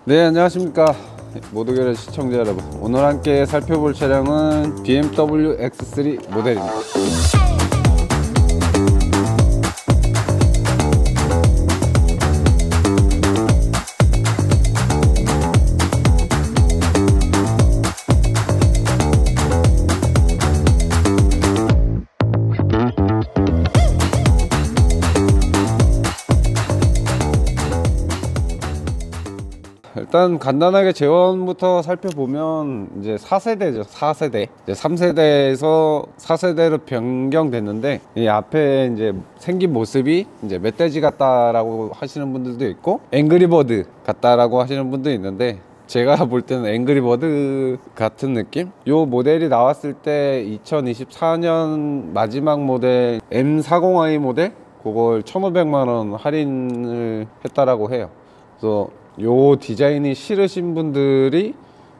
네, 안녕하십니까 모두결의 시청자 여러분. 오늘 함께 살펴볼 차량은 BMW X3 모델입니다. 일단 간단하게 재원부터 살펴보면 이제 4세대죠. 4세대. 이제 3세대에서 4세대로 변경됐는데, 이 앞에 이제 생긴 모습이 이제 멧돼지 같다라고 하시는 분들도 있고, 앵그리버드 같다라고 하시는 분도 있는데, 제가 볼 때는 앵그리버드 같은 느낌? 요 모델이 나왔을 때 2024년 마지막 모델 M40i 모델? 그걸 1,500만원 할인을 했다라고 해요. 그래서 요 디자인이 싫으신 분들이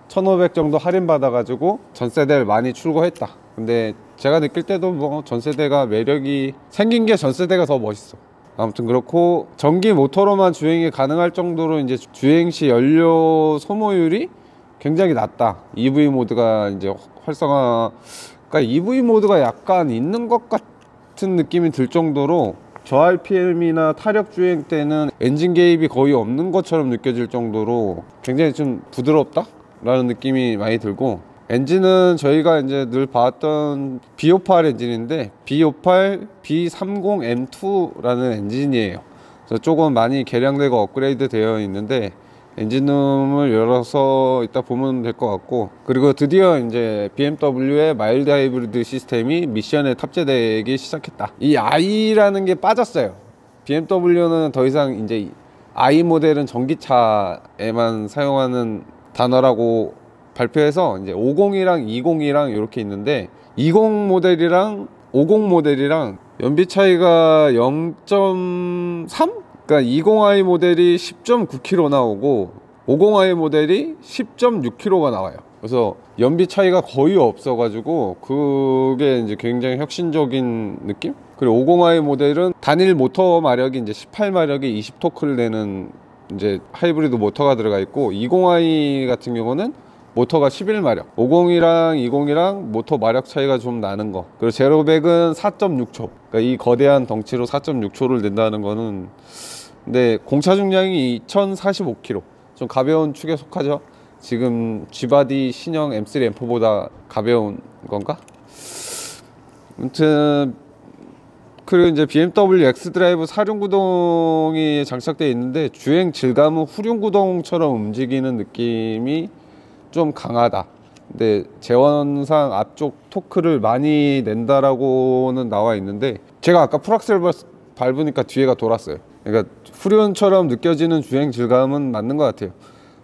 1,500 정도 할인 받아 가지고 전세대를 많이 출고했다. 근데 제가 느낄 때도 뭐 전세대가 매력이 생긴 게 전세대가 더 멋있어. 아무튼 그렇고, 전기 모터로만 주행이 가능할 정도로 이제 주행 시 연료 소모율이 굉장히 낮다. EV 모드가 이제 활성화, 그러니까 EV 모드가 약간 있는 것 같은 느낌이 들 정도로 저RPM이나 타력 주행 때는 엔진 개입이 거의 없는 것처럼 느껴질 정도로 굉장히 좀 부드럽다 라는 느낌이 많이 들고, 엔진은 저희가 이제 늘 봐왔던 B58 엔진인데 B58 B30M2라는 엔진이에요. 그래서 조금 많이 개량되고 업그레이드 되어 있는데, 엔진룸을 열어서 이따 보면 될 것 같고, 그리고 드디어 이제 BMW의 마일드 하이브리드 시스템이 미션에 탑재되기 시작했다. 이 i라는 게 빠졌어요. BMW는 더 이상 이제 i 모델은 전기차에만 사용하는 단어라고 발표해서 이제 50이랑 20이랑 이렇게 있는데, 20 모델이랑 50 모델이랑 연비 차이가 0.3? 그러니까 20i 모델이 10.9km 나오고 50i 모델이 10.6km가 나와요. 그래서 연비 차이가 거의 없어 가지고 그게 이제 굉장히 혁신적인 느낌? 그리고 50i 모델은 단일 모터 마력이 이제 18마력이 20토크를 내는 이제 하이브리드 모터가 들어가 있고, 20i 같은 경우는 모터가 11마력, 50이랑 20이랑 모터 마력 차이가 좀 나는 거. 그리고 제로백은 4.6초. 그러니까 이 거대한 덩치로 4.6초를 낸다는 거는, 근데 공차 중량이 2045kg, 좀 가벼운 축에 속하죠. 지금 G바디 신형 M3 M4보다 가벼운 건가? 아무튼 그리고 이제 BMW X드라이브 4륜구동이 장착되어 있는데, 주행 질감은 후륜구동처럼 움직이는 느낌이 좀 강하다. 근데 제원상 앞쪽 토크를 많이 낸다라고는 나와 있는데, 제가 아까 풀악셀 밟으니까 뒤에가 돌았어요. 그러니까 후륜처럼 느껴지는 주행 질감은 맞는 것 같아요.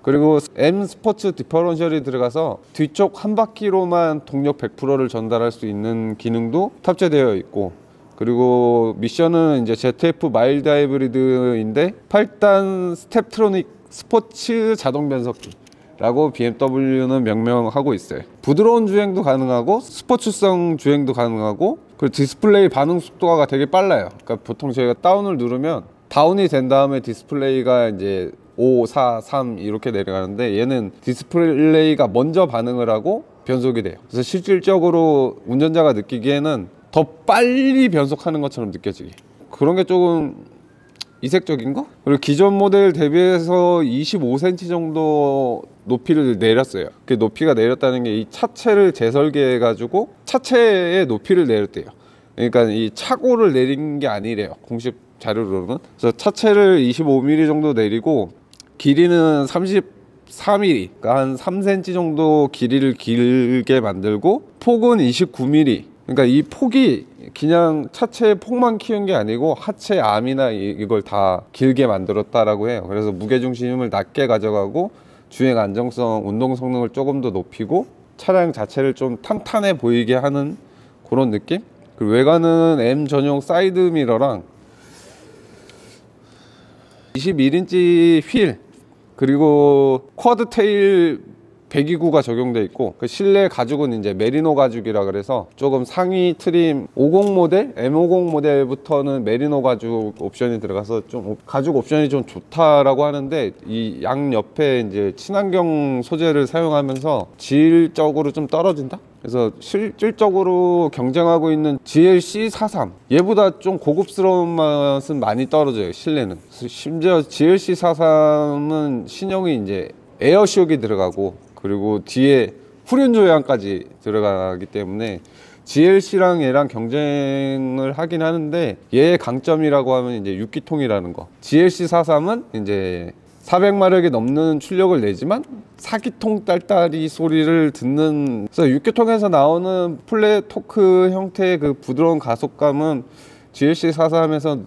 그리고 M 스포츠 디퍼런셜이 들어가서 뒤쪽 한 바퀴로만 동력 100%를 전달할 수 있는 기능도 탑재되어 있고, 그리고 미션은 이제 ZF 마일드 하이브리드인데 8단 스텝트로닉 스포츠 자동 변속기 라고 BMW는 명명하고 있어요. 부드러운 주행도 가능하고 스포츠성 주행도 가능하고, 그리고 디스플레이 반응 속도가 되게 빨라요. 그러니까 보통 저희가 다운을 누르면 다운이 된 다음에 디스플레이가 이제 5, 4, 3 이렇게 내려가는데, 얘는 디스플레이가 먼저 반응을 하고 변속이 돼요. 그래서 실질적으로 운전자가 느끼기에는 더 빨리 변속하는 것처럼 느껴지게, 그런 게 조금 이색적인 거? 그리고 기존 모델 대비해서 25cm 정도 높이를 내렸어요. 그 높이가 내렸다는 게 이 차체를 재설계해 가지고 차체의 높이를 내렸대요. 그러니까 이 차고를 내린 게 아니래요, 공식 자료로는. 그래서 차체를 25mm 정도 내리고, 길이는 34mm, 그러니까 한 3cm 정도 길이를 길게 만들고, 폭은 29mm. 그러니까 이 폭이 그냥 차체의 폭만 키운 게 아니고 하체 암이나 이걸 다 길게 만들었다라고 해요. 그래서 무게중심을 낮게 가져가고 주행 안정성, 운동 성능을 조금 더 높이고 차량 자체를 좀 탄탄해 보이게 하는 그런 느낌? 그리고 외관은 M 전용 사이드 미러랑 21인치 휠, 그리고 쿼드 테일 배기구가 적용돼 있고, 그 실내 가죽은 이제 메리노 가죽이라 그래서 조금 상위 트림 50 모델, M50 모델부터는 메리노 가죽 옵션이 들어가서 좀 가죽 옵션이 좀 좋다라고 하는데, 이 양 옆에 이제 친환경 소재를 사용하면서 질적으로 좀 떨어진다? 그래서 실질적으로 경쟁하고 있는 GLC43, 얘보다 좀 고급스러운 맛은 많이 떨어져요, 실내는. 심지어 GLC43은 신형이 이제 에어쇼이 들어가고, 그리고 뒤에 후륜 조향까지 들어가기 때문에 GLC랑 얘랑 경쟁을 하긴 하는데, 얘의 강점이라고 하면 이제 6기통이라는 거. GLC43은 이제 400마력이 넘는 출력을 내지만 4기통 딸딸이 소리를 듣는, 그래서 6기통에서 나오는 플랫 토크 형태의 그 부드러운 가속감은 GLC43에서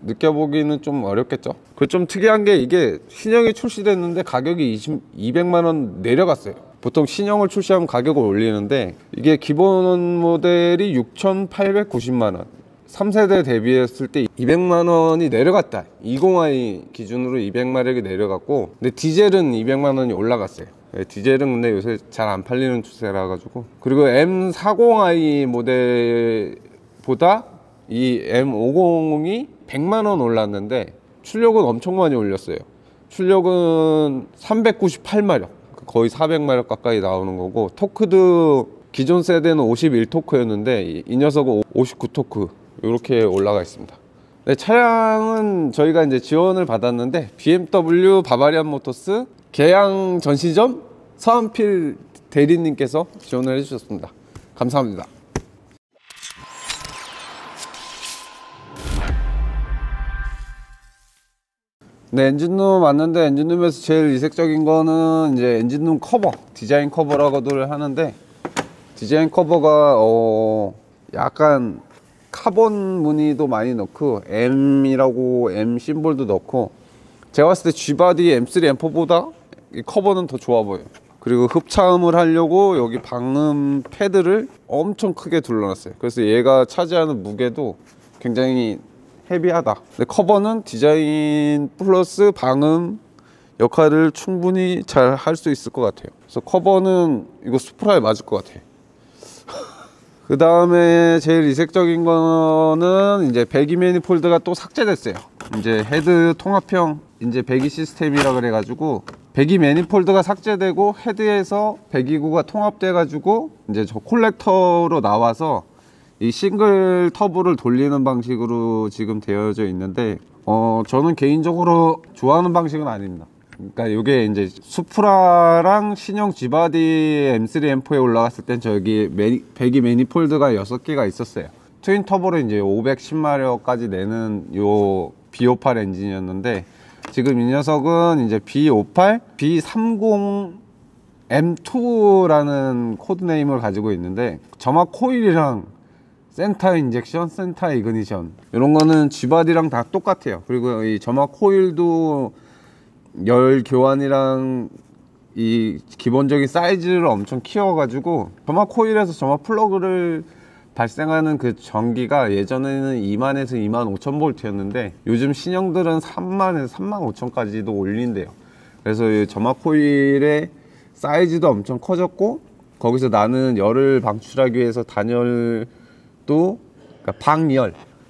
느껴보기는 좀 어렵겠죠. 그 좀 특이한 게, 이게 신형이 출시됐는데 가격이 200만원 내려갔어요. 보통 신형을 출시하면 가격을 올리는데, 이게 기본 모델이 6,890만원, 3세대 대비했을 때 200만원이 내려갔다. 20i 기준으로 200마력이 내려갔고, 근데 디젤은 200만원이 올라갔어요. 디젤은 근데 요새 잘 안 팔리는 추세라 가지고. 그리고 M40i 모델보다 이 M50이 100만원 올랐는데 출력은 엄청 많이 올렸어요. 출력은 398마력, 거의 400마력 가까이 나오는 거고, 토크도 기존 세대는 51토크였는데 이 녀석은 59토크 이렇게 올라가 있습니다. 네, 차량은 저희가 이제 지원을 받았는데, BMW 바바리안 모터스 계양 전시점 서한필 대리님께서 지원을 해주셨습니다. 감사합니다. 네, 엔진룸 왔는데, 엔진룸에서 제일 이색적인 거는 이제 엔진룸 커버, 디자인 커버라고들 하는데, 디자인 커버가 약간 카본 무늬도 많이 넣고, M이라고 M 심볼도 넣고, 제가 봤을 때 G바디 M3, M4보다 이 커버는 더 좋아 보여요. 그리고 흡차음을 하려고 여기 방음 패드를 엄청 크게 둘러놨어요. 그래서 얘가 차지하는 무게도 굉장히 헤비하다. 근데 커버는 디자인 플러스 방음 역할을 충분히 잘 할 수 있을 것 같아요. 그래서 커버는 이거 수프라에 맞을 것 같아요. 그 다음에 제일 이색적인 거는 이제 배기 매니폴드가 또 삭제됐어요. 이제 헤드 통합형 이제 배기 시스템이라 그래가지고, 배기 매니폴드가 삭제되고 헤드에서 배기구가 통합돼 가지고 이제 저 콜렉터로 나와서 이 싱글 터보를 돌리는 방식으로 지금 되어져 있는데, 저는 개인적으로 좋아하는 방식은 아닙니다. 그러니까 이게 이제 수프라랑 신형 G바디 M3, M4에 올라갔을 땐 저기 배기 매니폴드가 6개가 있었어요. 트윈 터보로 이제 510마력까지 내는 요 B58 엔진이었는데, 지금 이 녀석은 이제 B58, B30 M2라는 코드네임을 가지고 있는데, 점화 코일이랑 센터 인젝션, 센터 이그니션 이런 거는 G바디랑 다 똑같아요. 그리고 이 점화 코일도 열 교환이랑 이 기본적인 사이즈를 엄청 키워가지고, 점화 코일에서 점화 플러그를 발생하는 그 전기가 예전에는 2만에서 2만 5천 볼트였는데, 요즘 신형들은 3만에서 3만 5천까지도 올린대요. 그래서 이 점화 코일의 사이즈도 엄청 커졌고, 거기서 나는 열을 방출하기 위해서 단열도, 그러니까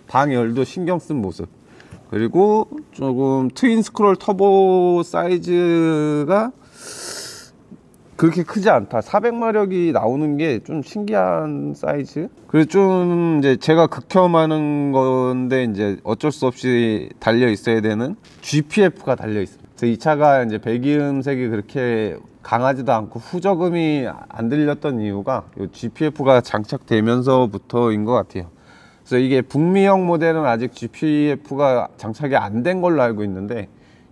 방열도 신경 쓴 모습. 그리고 조금 트윈 스크롤 터보 사이즈가 그렇게 크지 않다. 400마력이 나오는 게 좀 신기한 사이즈. 그리고 좀 이제 제가 극혐하는 건데, 이제 어쩔 수 없이 달려 있어야 되는 GPF가 달려 있습니다. 이 차가 이제 배기음색이 그렇게 강하지도 않고 후저음이 안 들렸던 이유가 이 GPF가 장착되면서부터인 것 같아요. 그래서 이게 북미형 모델은 아직 GPF가 장착이 안 된 걸로 알고 있는데,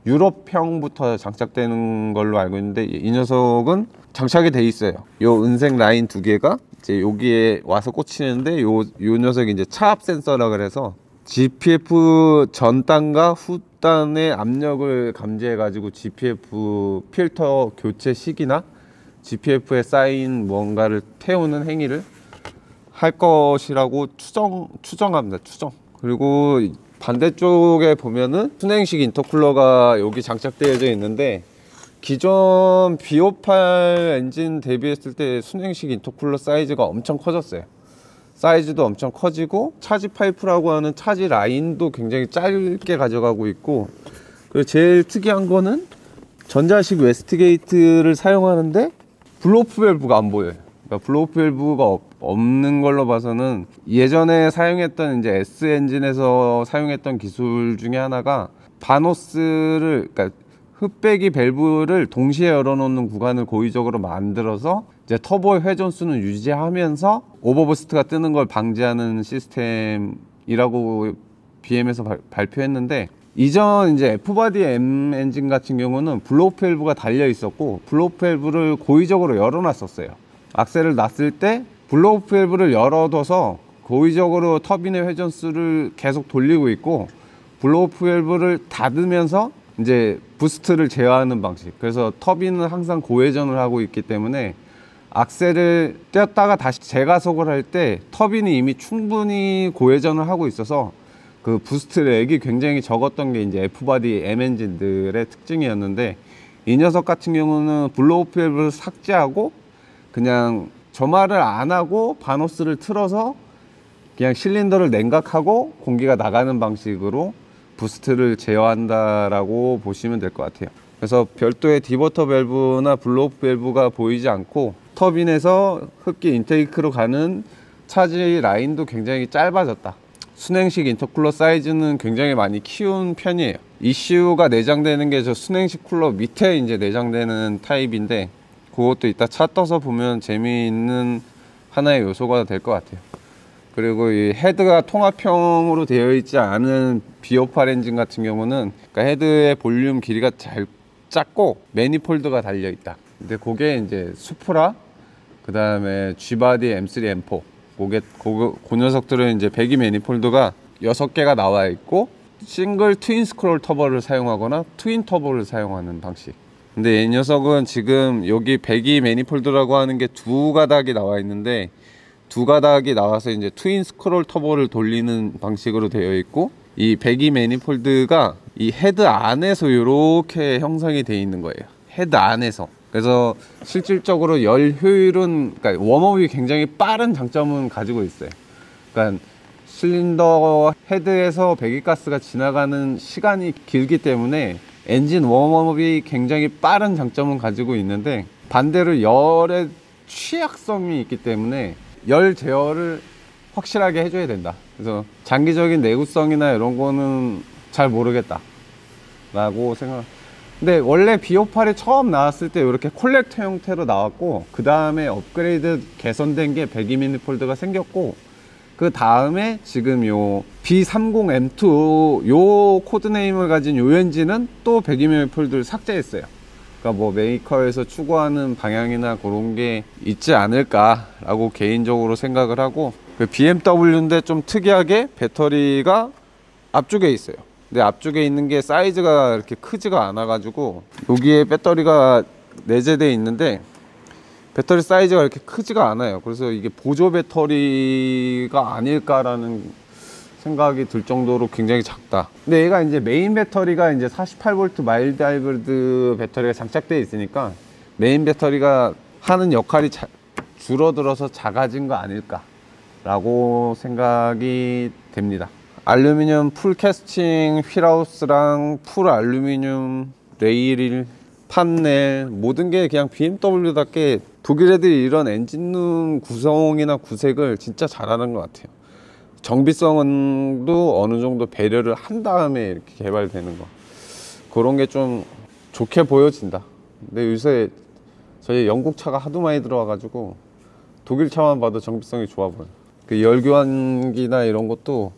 유럽형부터 장착되는 걸로 알고 있는데, 이 녀석은 장착이 돼 있어요. 요 은색 라인 2개가 이제 여기에 와서 꽂히는데, 요 녀석이 이제 차압 센서라 그래서 GPF 전단과 후단의 압력을 감지해 가지고 GPF 필터 교체 시기나 GPF에 쌓인 뭔가를 태우는 행위를 할 것이라고 추정합니다. 그리고 반대쪽에 보면은 순행식 인터쿨러가 여기 장착되어져 있는데, 기존 B58 엔진 대비했을 때 순행식 인터쿨러 사이즈가 엄청 커졌어요. 사이즈도 엄청 커지고 차지 파이프라고 하는 차지 라인도 굉장히 짧게 가져가고 있고, 그리고 제일 특이한 거는 전자식 웨스트게이트를 사용하는데 블로우프 밸브가 안 보여요. 그러니까 블로우프 밸브가 없는 걸로 봐서는 예전에 사용했던 이제 S 엔진에서 사용했던 기술 중에 하나가 바노스를, 그러니까 흡배기 밸브를 동시에 열어놓는 구간을 고의적으로 만들어서 이제 터보의 회전수는 유지하면서 오버부스트가 뜨는 걸 방지하는 시스템이라고 BM에서 발표했는데, 이전 이제 F바디 M 엔진 같은 경우는 블로우프 밸브가 달려 있었고 블로우프 밸브를 고의적으로 열어놨었어요. 악셀을 놨을 때 블로우프 밸브를 열어둬서 고의적으로 터빈의 회전수를 계속 돌리고 있고, 블로우프 밸브를 닫으면서 이제 부스트를 제어하는 방식. 그래서 터빈은 항상 고회전을 하고 있기 때문에 악셀을 떼었다가 다시 재가속을 할 때 터빈이 이미 충분히 고회전을 하고 있어서 그 부스트 렉이 굉장히 적었던 게 이제 F바디 M 엔진들의 특징이었는데, 이 녀석 같은 경우는 블로우 밸브를 삭제하고 그냥 점화를 안 하고 바노스를 틀어서 그냥 실린더를 냉각하고 공기가 나가는 방식으로 부스트를 제어한다라고 보시면 될 것 같아요. 그래서 별도의 디버터 밸브나 블로우 밸브가 보이지 않고 터빈에서 흡기 인테이크로 가는 차지 라인도 굉장히 짧아졌다. 순행식 인터쿨러 사이즈는 굉장히 많이 키운 편이에요. ECU가 내장되는 게 저 순행식 쿨러 밑에 이제 내장되는 타입인데, 그것도 이따 차 떠서 보면 재미있는 하나의 요소가 될 것 같아요. 그리고 이 헤드가 통합형으로 되어 있지 않은 B58 엔진 같은 경우는, 그러니까 헤드의 볼륨 길이가 잘 작고 매니폴드가 달려 있다. 근데 그게 이제 수프라, 그 다음에 G바디 M3 M4, 그 녀석들은 이제 배기 매니폴드가 6개가 나와 있고 싱글 트윈 스크롤 터보를 사용하거나 트윈 터보를 사용하는 방식. 근데 이 녀석은 지금 여기 배기 매니폴드라고 하는 게 두 가닥이 나와 있는데, 두 가닥이 나와서 이제 트윈 스크롤 터보를 돌리는 방식으로 되어 있고, 이 배기 매니폴드가 이 헤드 안에서 이렇게 형성이 되어 있는 거예요. 헤드 안에서. 그래서 실질적으로 열 효율은, 그러니까 웜업이 굉장히 빠른 장점은 가지고 있어요. 그러니까 실린더 헤드에서 배기가스가 지나가는 시간이 길기 때문에 엔진 웜업이 굉장히 빠른 장점은 가지고 있는데, 반대로 열의 취약성이 있기 때문에 열 제어를 확실하게 해줘야 된다. 그래서 장기적인 내구성이나 이런 거는 잘 모르겠다 라고 생각. 근데 원래 B58이 처음 나왔을 때 이렇게 콜렉터 형태로 나왔고, 그 다음에 업그레이드 개선된 게 배기 매니폴드가 생겼고, 그 다음에 지금 요 B30M2 요 코드네임을 가진 요 엔진은 또 배기 매니폴드를 삭제했어요. 그러니까 뭐 메이커에서 추구하는 방향이나 그런 게 있지 않을까 라고 개인적으로 생각을 하고, 그 BMW인데 좀 특이하게 배터리가 앞쪽에 있어요. 근데 앞쪽에 있는 게 사이즈가 이렇게 크지가 않아 가지고, 여기에 배터리가 내재되어 있는데 배터리 사이즈가 이렇게 크지가 않아요. 그래서 이게 보조 배터리가 아닐까라는 생각이 들 정도로 굉장히 작다. 근데 얘가 이제 메인 배터리가 이제 48V 마일드 하이브리드 배터리가 장착되어 있으니까 메인 배터리가 하는 역할이 줄어들어서 작아진 거 아닐까 라고 생각이 됩니다. 알루미늄 풀 캐스팅 휠하우스랑 풀 알루미늄 레일, 판넬, 모든 게 그냥 BMW답게 독일 애들이 이런 엔진룸 구성이나 구색을 진짜 잘하는 것 같아요. 정비성도 어느 정도 배려를 한 다음에 이렇게 개발되는 거, 그런 게 좀 좋게 보여진다. 근데 요새 저희 영국 차가 하도 많이 들어와 가지고 독일 차만 봐도 정비성이 좋아 보여. 그 열교환기나 이런 것도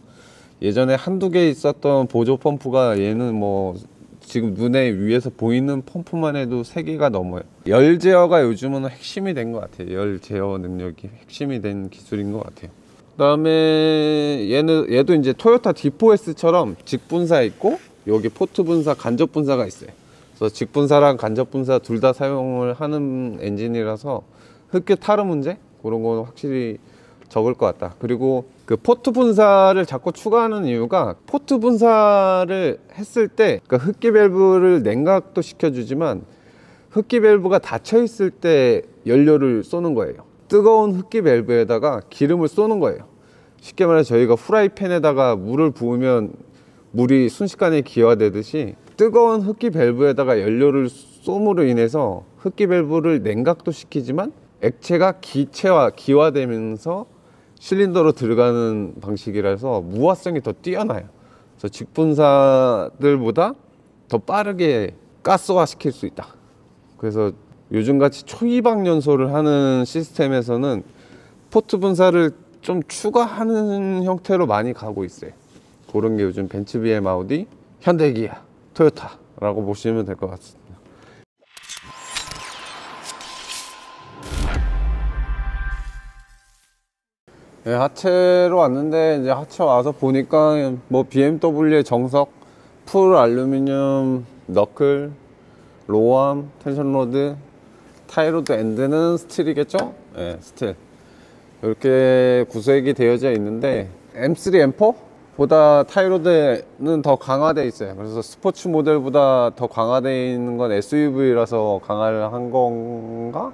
예전에 한두 개 있었던 보조 펌프가 얘는 뭐 지금 눈에 위에서 보이는 펌프만 해도 3개가 넘어요. 열 제어가 요즘은 핵심이 된 것 같아요. 열 제어 능력이 핵심이 된 기술인 것 같아요. 그 다음에 얘도 이제 토요타 D4S처럼 직분사 있고 여기 포트 분사, 간접 분사가 있어요. 그래서 직분사랑 간접 분사 둘 다 사용을 하는 엔진이라서 흡기 타르 문제 그런 건 확실히 적을 것 같다. 그리고 그 포트 분사를 자꾸 추가하는 이유가, 포트 분사를 했을 때 그러니까 흡기 밸브를 냉각도 시켜주지만 흡기 밸브가 닫혀 있을 때 연료를 쏘는 거예요. 뜨거운 흡기 밸브에다가 기름을 쏘는 거예요. 쉽게 말해 저희가 후라이팬에다가 물을 부으면 물이 순식간에 기화되듯이 뜨거운 흡기 밸브에다가 연료를 쏨으로 인해서 흡기 밸브를 냉각도 시키지만 액체가 기화되면서 실린더로 들어가는 방식이라서 무화성이 더 뛰어나요. 그래서 직분사들보다 더 빠르게 가스화 시킬 수 있다. 그래서 요즘같이 초이박 연소를 하는 시스템에서는 포트 분사를 좀 추가하는 형태로 많이 가고 있어요. 그런 게 요즘 벤츠, BM, 아우디, 현대, 기아, 토요타라고 보시면 될 것 같습니다. 네, 하체로 왔는데 이제 하체 와서 보니까 뭐 BMW의 정석, 풀 알루미늄 너클, 로암, 텐션 로드, 타이로드 엔드는 스틸이겠죠? 네, 스틸. 이렇게 구색이 되어져 있는데 M3, M4 보다 타이로드는 더 강화되어 있어요. 그래서 스포츠 모델보다 더 강화되어 있는 건 SUV라서 강화를 한 건가?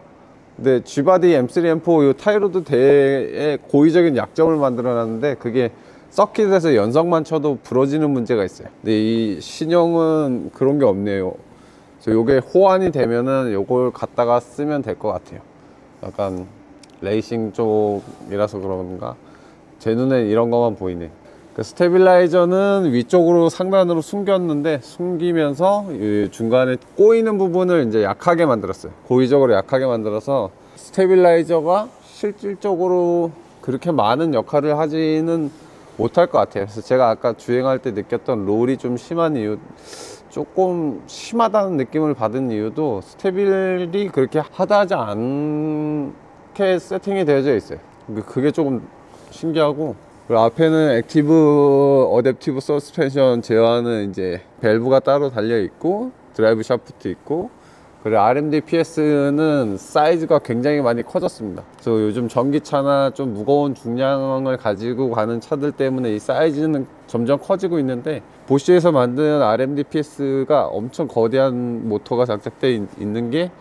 근데 G바디 M3, M4 이 타이로드 대의 고의적인 약점을 만들어 놨는데 그게 서킷에서 연석만 쳐도 부러지는 문제가 있어요. 근데 이 신형은 그런 게 없네요. 그래서 요게 호환이 되면은 요걸 갖다가 쓰면 될 것 같아요. 약간 레이싱 쪽이라서 그런가 제 눈에 이런 것만 보이네. 그 스테빌라이저는 위쪽으로 상단으로 숨겼는데 숨기면서 이 중간에 꼬이는 부분을 이제 약하게 만들었어요. 고의적으로 약하게 만들어서 스테빌라이저가 실질적으로 그렇게 많은 역할을 하지는 못할 것 같아요. 그래서 제가 아까 주행할 때 느꼈던 롤이 좀 심한 이유, 조금 심하다는 느낌을 받은 이유도 스테빌이 그렇게 하다하지 않게 세팅이 되어져 있어요. 그게 조금 신기하고, 그리고 앞에는 액티브 어댑티브 서스펜션 제어하는 이제 밸브가 따로 달려 있고 드라이브 샤프트 있고, 그리고 RMD PS는 사이즈가 굉장히 많이 커졌습니다. 그래서 요즘 전기차나 좀 무거운 중량을 가지고 가는 차들 때문에 이 사이즈는 점점 커지고 있는데, 보쉬에서 만든 RMD PS가 엄청 거대한 모터가 장착되어 있는 게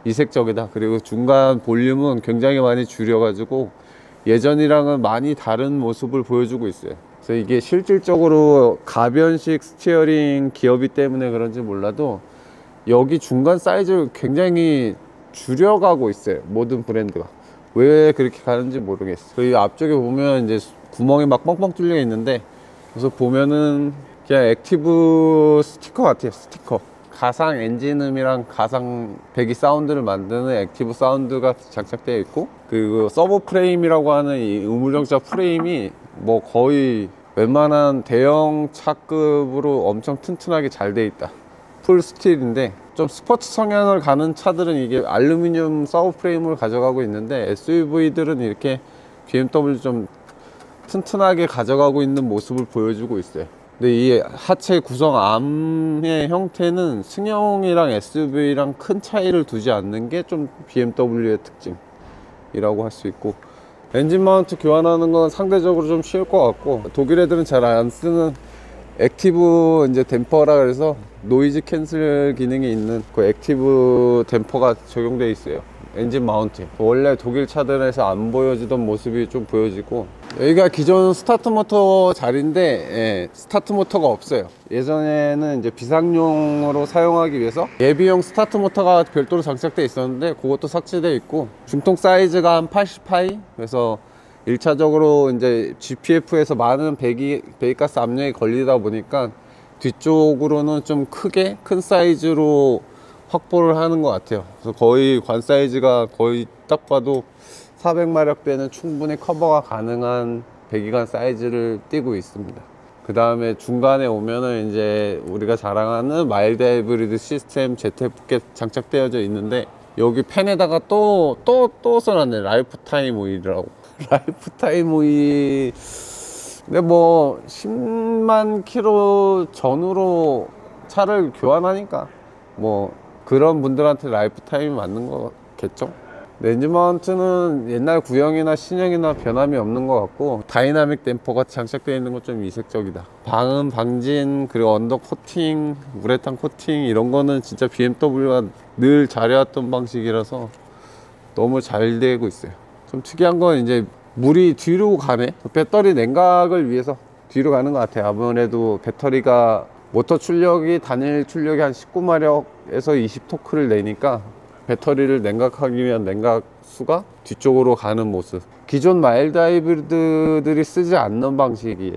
이색적이다. 그리고 중간 볼륨은 굉장히 많이 줄여가지고 예전이랑은 많이 다른 모습을 보여주고 있어요. 그래서 이게 실질적으로 가변식 스티어링 기어비 때문에 그런지 몰라도 여기 중간 사이즈를 굉장히 줄여가고 있어요. 모든 브랜드가 왜 그렇게 가는지 모르겠어요. 그리고 앞쪽에 보면 이제 구멍이 막 뻥뻥 뚫려 있는데, 그래서 보면은 그냥 액티브 스티커 같아요. 스티커. 가상 엔진음이랑 가상 배기 사운드를 만드는 액티브 사운드가 장착되어 있고, 그리고 서브 프레임이라고 하는 이 우물정자 프레임이 뭐 거의 웬만한 대형 차급으로 엄청 튼튼하게 잘 돼 있다. 풀 스틸인데 좀 스포츠 성향을 가는 차들은 이게 알루미늄 서브 프레임을 가져가고 있는데, SUV들은 이렇게 BMW 좀 튼튼하게 가져가고 있는 모습을 보여주고 있어요. 근데 이 하체 구성 암의 형태는 승용이랑 SUV랑 큰 차이를 두지 않는 게 좀 BMW의 특징이라고 할 수 있고, 엔진 마운트 교환하는 건 상대적으로 좀 쉬울 것 같고, 독일 애들은 잘 안 쓰는 액티브 이제 댐퍼라 그래서 노이즈 캔슬 기능이 있는 그 액티브 댐퍼가 적용되어 있어요. 엔진 마운트. 원래 독일 차들에서 안 보여지던 모습이 좀 보여지고, 여기가 기존 스타트 모터 자리인데, 예, 스타트 모터가 없어요. 예전에는 이제 비상용으로 사용하기 위해서 예비용 스타트 모터가 별도로 장착되어 있었는데 그것도 삭제되어 있고, 중통 사이즈가 한 80파이, 그래서 1차적으로 이제 GPF에서 많은 배기가스 압력이 걸리다 보니까 뒤쪽으로는 좀 크게 큰 사이즈로 확보를 하는 것 같아요. 그래서 거의 관 사이즈가 거의 딱 봐도 400마력대는 충분히 커버가 가능한 배기관 사이즈를 띄고 있습니다. 그 다음에 중간에 오면은 이제 우리가 자랑하는 마일드 하이브리드 시스템 ZF께 장착되어져 있는데, 여기 펜에다가 또 써놨네. 라이프 타임 오일이라고. 라이프 타임 오일. 근데 뭐 10만 킬로 전후로 차를 교환하니까 뭐 그런 분들한테 라이프 타임이 맞는 거겠죠. 렌즈 마운트는 옛날 구형이나 신형이나 변함이 없는 것 같고, 다이나믹 댐퍼가 장착되어 있는 건 좀 이색적이다. 방음, 방진, 그리고 언더 코팅, 우레탄 코팅 이런 거는 진짜 BMW가 늘 잘해왔던 방식이라서 너무 잘 되고 있어요. 좀 특이한 건 이제 물이 뒤로 가네. 배터리 냉각을 위해서 뒤로 가는 것 같아요. 아무래도 배터리가 모터 출력이 단일 출력이 한 19마력에서 20토크를 내니까 배터리를 냉각하기 위한 냉각수가 뒤쪽으로 가는 모습. 기존 마일드 하이브리드들이 쓰지 않는 방식이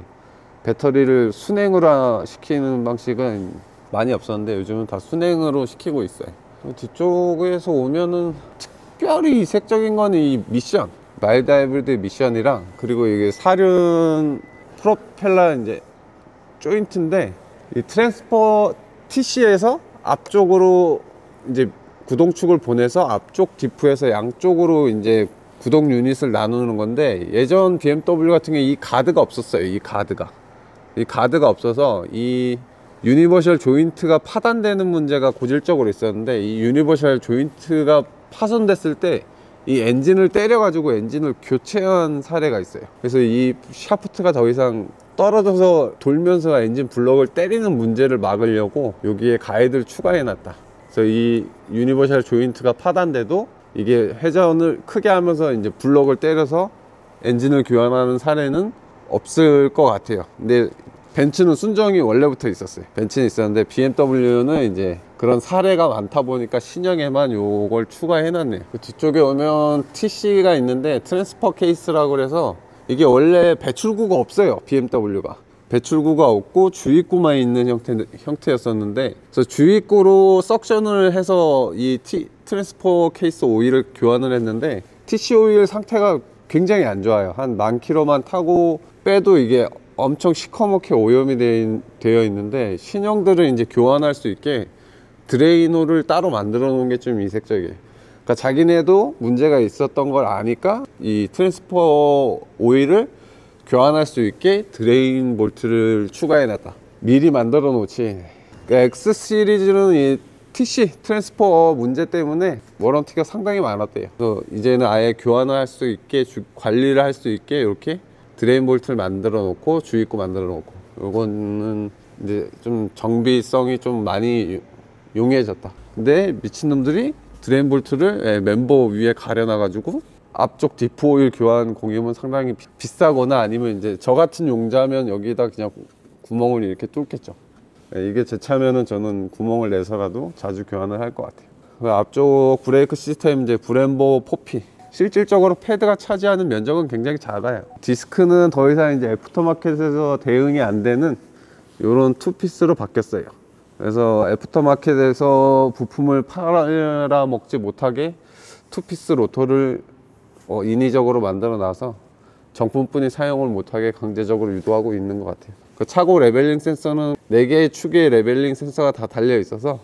배터리를 순행으로 시키는 방식은 많이 없었는데 요즘은 다 순행으로 시키고 있어요. 뒤쪽에서 오면은 특별히 이색적인 건 이 미션, 마일드 하이브리드 미션이랑, 그리고 이게 사륜 프로펠러 이제 조인트인데, 이 트랜스퍼 TC에서 앞쪽으로 이제 구동축을 보내서 앞쪽 디프에서 양쪽으로 이제 구동 유닛을 나누는 건데, 예전 BMW 같은 경우에 이 가드가 없었어요. 이 가드가 없어서 이 유니버셜 조인트가 파단되는 문제가 고질적으로 있었는데, 이 유니버셜 조인트가 파손됐을 때 이 엔진을 때려 가지고 엔진을 교체한 사례가 있어요. 그래서 이 샤프트가 더 이상 떨어져서 돌면서 엔진 블럭을 때리는 문제를 막으려고 여기에 가이드를 추가해 놨다. 그래서 이 유니버셜 조인트가 파단돼도 이게 회전을 크게 하면서 이제 블럭을 때려서 엔진을 교환하는 사례는 없을 것 같아요. 근데 벤츠는 순정이 원래부터 있었어요. 벤츠는 있었는데 BMW는 이제 그런 사례가 많다 보니까 신형에만 요걸 추가해 놨네요. 그 뒤쪽에 오면 TC가 있는데, 트랜스퍼 케이스라고 그래서 이게 원래 배출구가 없어요. BMW가 배출구가 없고 주입구만 있는 형태였었는데, 그래서 주입구로 석션을 해서 이 트랜스퍼 케이스 오일을 교환을 했는데, TC 오일 상태가 굉장히 안 좋아요. 한 10,000km만 타고 빼도 이게 엄청 시커멓게 오염이 되어 있는데, 신형들은 이제 교환할 수 있게 드레인홀을 따로 만들어 놓은 게 좀 이색적이에요. 그러니까 자기네도 문제가 있었던 걸 아니까 이 트랜스퍼 오일을 교환할 수 있게 드레인 볼트를 추가해 놨다. 미리 만들어 놓지. 그러니까 X 시리즈는 이 TC 트랜스퍼 문제 때문에 워런티가 상당히 많았대요. 그래서 이제는 아예 교환을 할 수 있게, 관리를 할 수 있게 이렇게 드레인 볼트를 만들어 놓고 주입구 만들어 놓고, 요거는 이제 좀 정비성이 좀 많이 용이해졌다. 근데 미친놈들이 드레인 볼트를 멤버 위에 가려놔 가지고 앞쪽 디프 오일 교환 공임은 상당히 비싸거나, 아니면 이제 저 같은 용자면 여기다 그냥 구멍을 이렇게 뚫겠죠. 이게 제 차면은 저는 구멍을 내서라도 자주 교환을 할 것 같아요. 앞쪽 브레이크 시스템 이제 브렘보 4P, 실질적으로 패드가 차지하는 면적은 굉장히 작아요. 디스크는 더 이상 이제 애프터마켓에서 대응이 안 되는 이런 투피스로 바뀌었어요. 그래서 애프터마켓에서 부품을 팔아 먹지 못하게 투피스 로터를 인위적으로 만들어 놔서 정품분이 사용을 못하게 강제적으로 유도하고 있는 것 같아요. 그 차고 레벨링 센서는 4개의 축에 레벨링 센서가 다 달려 있어서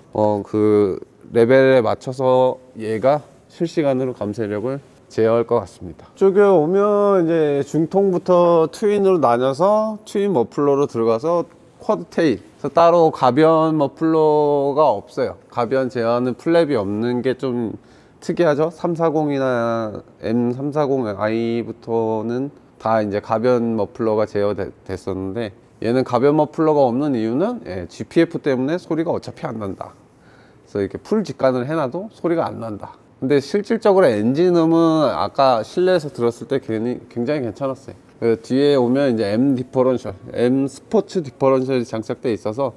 그 레벨에 맞춰서 얘가 실시간으로 감쇄력을 제어할 것 같습니다. 이쪽에 오면 이제 중통부터 트윈으로 나눠서 트윈 머플러로 들어가서 쿼드 테일, 그래서 따로 가변 머플러가 없어요. 가변 제어하는 플랩이 없는 게 좀 특이하죠. 340이나 M340i부터는 다 이제 가변 머플러가 제어됐었는데, 얘는 가변 머플러가 없는 이유는 GPF 때문에 소리가 어차피 안 난다. 그래서 이렇게 풀 직관을 해놔도 소리가 안 난다. 근데 실질적으로 엔진음은 아까 실내에서 들었을 때 굉장히 괜찮았어요. 뒤에 오면 이제 M 디퍼런셜, M 스포츠 디퍼런셜이 장착되어 있어서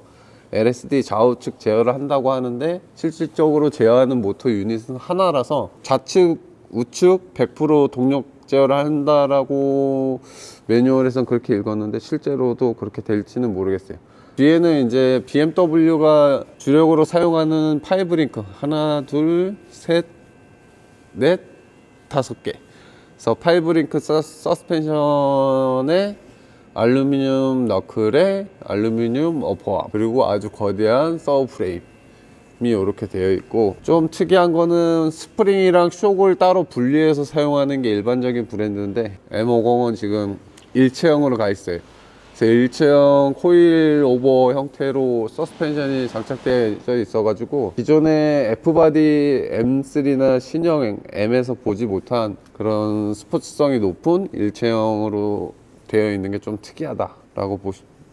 LSD 좌우측 제어를 한다고 하는데, 실질적으로 제어하는 모터 유닛은 하나라서 좌측, 우측 100% 동력 제어를 한다라고 매뉴얼에선 그렇게 읽었는데, 실제로도 그렇게 될지는 모르겠어요. 뒤에는 이제 BMW가 주력으로 사용하는 파이브링크, 하나, 둘, 셋, 넷, 5개. 그래서 파이브링크 서스펜션에 알루미늄 너클에 알루미늄 어퍼암, 그리고 아주 거대한 서브 프레임이 이렇게 되어 있고, 좀 특이한 거는 스프링이랑 쇽을 따로 분리해서 사용하는 게 일반적인 브랜드인데, M50은 지금 일체형으로 가 있어요. 그래서 일체형 코일 오버 형태로 서스펜션이 장착되어 있어가지고 기존의 F바디 M3나 신형 M에서 보지 못한 그런 스포츠성이 높은 일체형으로 되어 있는 게 좀 특이하다라고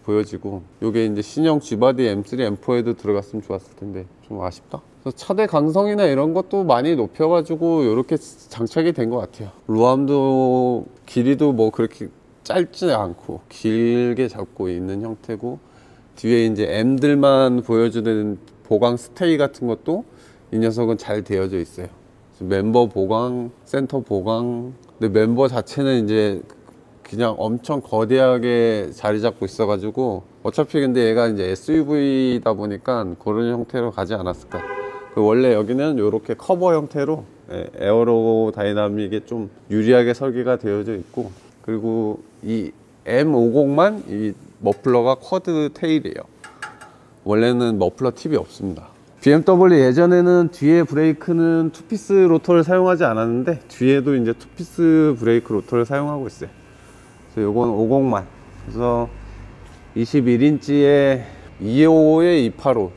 보여지고, 이게 이제 신형 G바디 M3, M4에도 들어갔으면 좋았을 텐데 좀 아쉽다. 그래서 차대 강성이나 이런 것도 많이 높여가지고 이렇게 장착이 된 것 같아요. 루암도 길이도 뭐 그렇게 짧지 않고 길게 잡고 있는 형태고, 뒤에 이제 M들만 보여주는 보강 스테이 같은 것도 이 녀석은 잘 되어져 있어요. 멤버 보강, 센터 보강. 근데 멤버 자체는 이제 그냥 엄청 거대하게 자리 잡고 있어가지고, 어차피 근데 얘가 이제 SUV다 보니까 그런 형태로 가지 않았을까. 원래 여기는 이렇게 커버 형태로 에어로 다이나믹에 좀 유리하게 설계가 되어져 있고, 그리고 이 M50만 이 머플러가 쿼드 테일이에요. 원래는 머플러 팁이 없습니다. BMW 예전에는 뒤에 브레이크는 투피스 로터를 사용하지 않았는데 뒤에도 이제 투피스 브레이크 로터를 사용하고 있어요. 그래서 요건 50만. 그래서 21인치에 225에 285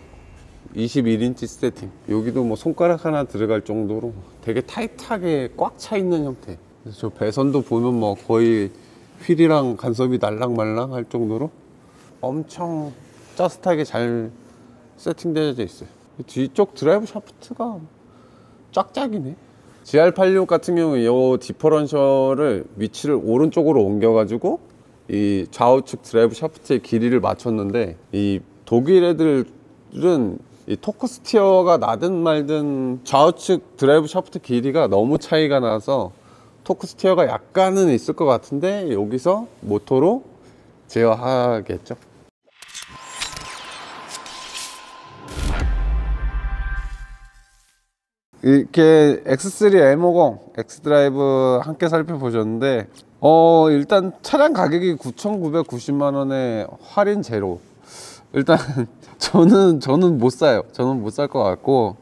21인치 세팅. 여기도 뭐 손가락 하나 들어갈 정도로 되게 타이트하게 꽉 차 있는 형태. 그래서 저 배선도 보면 뭐 거의 휠이랑 간섭이 날랑말랑 할 정도로 엄청 짜릿하게 잘 세팅되어져 있어요. 뒤쪽 드라이브 샤프트가 쫙쫙이네. GR86 같은 경우 이 디퍼런셜을 위치를 오른쪽으로 옮겨가지고 이 좌우측 드라이브 샤프트의 길이를 맞췄는데, 이 독일 애들은 이 토크 스티어가 나든 말든 좌우측 드라이브 샤프트 길이가 너무 차이가 나서 토크 스티어가 약간은 있을 것 같은데 여기서 모터로 제어하겠죠. 이렇게 X3 M50 X드라이브 함께 살펴보셨는데, 일단 차량 가격이 9,990만 원에 할인 제로. 일단 저는 못 사요. 저는 못 살 것 같고,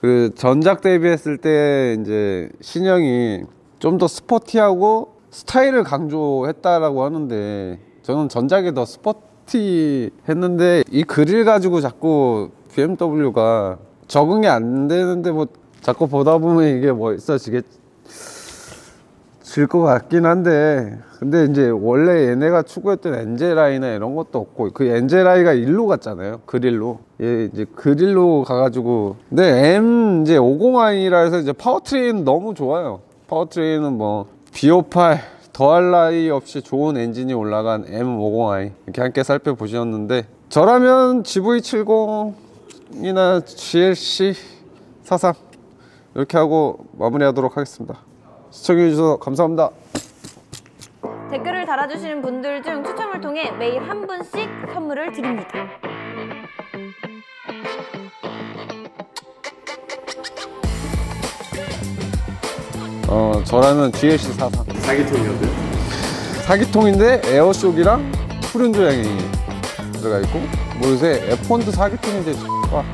그 전작 대비했을 때 이제 신형이 좀 더 스포티하고 스타일을 강조했다라고 하는데, 저는 전작이 더 스포티 했는데 이 그릴 가지고 자꾸 BMW가 적응이 안 되는데 뭐 자꾸 보다 보면 이게 멋있어질 것 같긴 한데, 근데 이제 원래 얘네가 추구했던 엔젤아이나 이런 것도 없고, 그 엔젤아이가 일로 갔잖아요. 그릴로. 얘 이제 그릴로 가가지고. 근데 M 이제 50i라 해서 이제 파워트레인 너무 좋아요. 파워트레인은 뭐 B58 더할 나위 없이 좋은 엔진이 올라간 M50i 이렇게 함께 살펴보셨는데, 저라면 GV70이나 GLC43 이렇게 하고 마무리하도록 하겠습니다. 시청해주셔서 감사합니다. 댓글을 달아주시는 분들 중 추첨을 통해 매일 한 분씩 선물을 드립니다. 저라면 GLC43 사기통이었어요? 사기통인데 에어쇼크랑 후륜 조향이 들어가 있고, 뭐 요새 F1도 사기통인데 와.